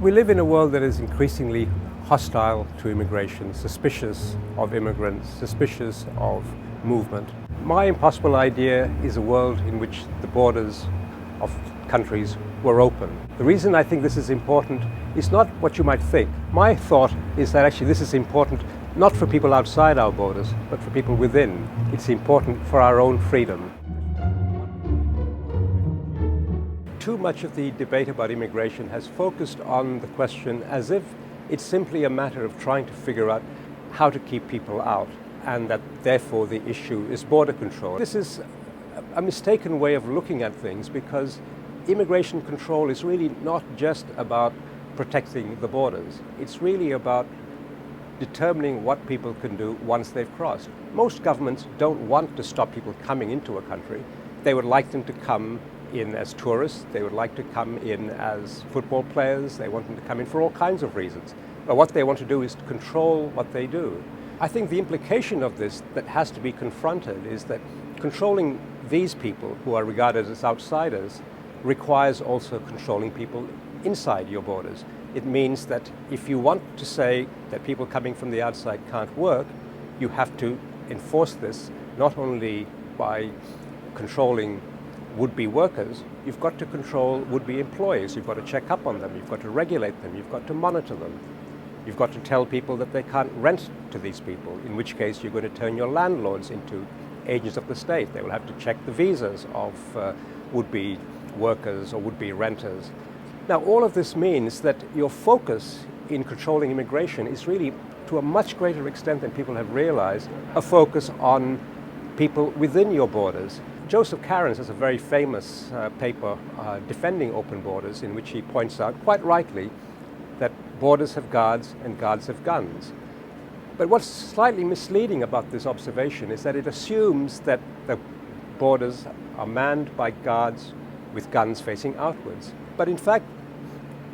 We live in a world that is increasingly hostile to immigration, suspicious of immigrants, suspicious of movement. My impossible idea is a world in which the borders of countries were open. The reason I think this is important is not what you might think. My thought is that actually this is important not for people outside our borders, but for people within. It's important for our own freedom. Too much of the debate about immigration has focused on the question as if it's simply a matter of trying to figure out how to keep people out, and that therefore the issue is border control. This is a mistaken way of looking at things, because immigration control is really not just about protecting the borders. It's really about determining what people can do once they've crossed. Most governments don't want to stop people coming into a country. They would like them to come in as tourists, they would like to come in as football players, they want them to come in for all kinds of reasons. But what they want to do is to control what they do. I think the implication of this that has to be confronted is that controlling these people who are regarded as outsiders requires also controlling people inside your borders. It means that if you want to say that people coming from the outside can't work, you have to enforce this not only by controlling would-be workers, you've got to control would-be employees. You've got to check up on them, you've got to regulate them, you've got to monitor them. You've got to tell people that they can't rent to these people, in which case you're going to turn your landlords into agents of the state. They will have to check the visas of would-be workers or would-be renters. Now, all of this means that your focus in controlling immigration is really, to a much greater extent than people have realized, a focus on people within your borders. Joseph Cairns has a very famous paper defending open borders, in which he points out, quite rightly, that borders have guards and guards have guns. But what's slightly misleading about this observation is that it assumes that the borders are manned by guards with guns facing outwards. But in fact,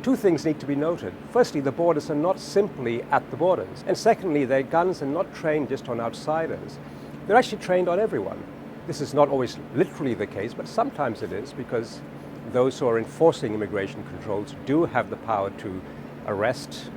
two things need to be noted. Firstly, the borders are not simply at the borders. And secondly, their guns are not trained just on outsiders. They're actually trained on everyone. This is not always literally the case, but sometimes it is, because those who are enforcing immigration controls do have the power to arrest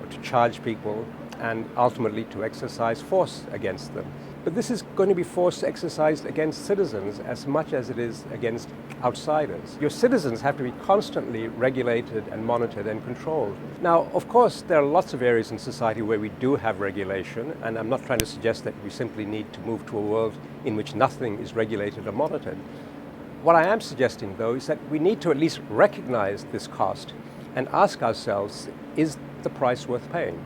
or to charge people and ultimately to exercise force against them. But this is going to be force exercised against citizens as much as it is against outsiders. Your citizens have to be constantly regulated and monitored and controlled. Now, of course, there are lots of areas in society where we do have regulation, and I'm not trying to suggest that we simply need to move to a world in which nothing is regulated or monitored. What I am suggesting, though, is that we need to at least recognize this cost and ask ourselves, is the price worth paying?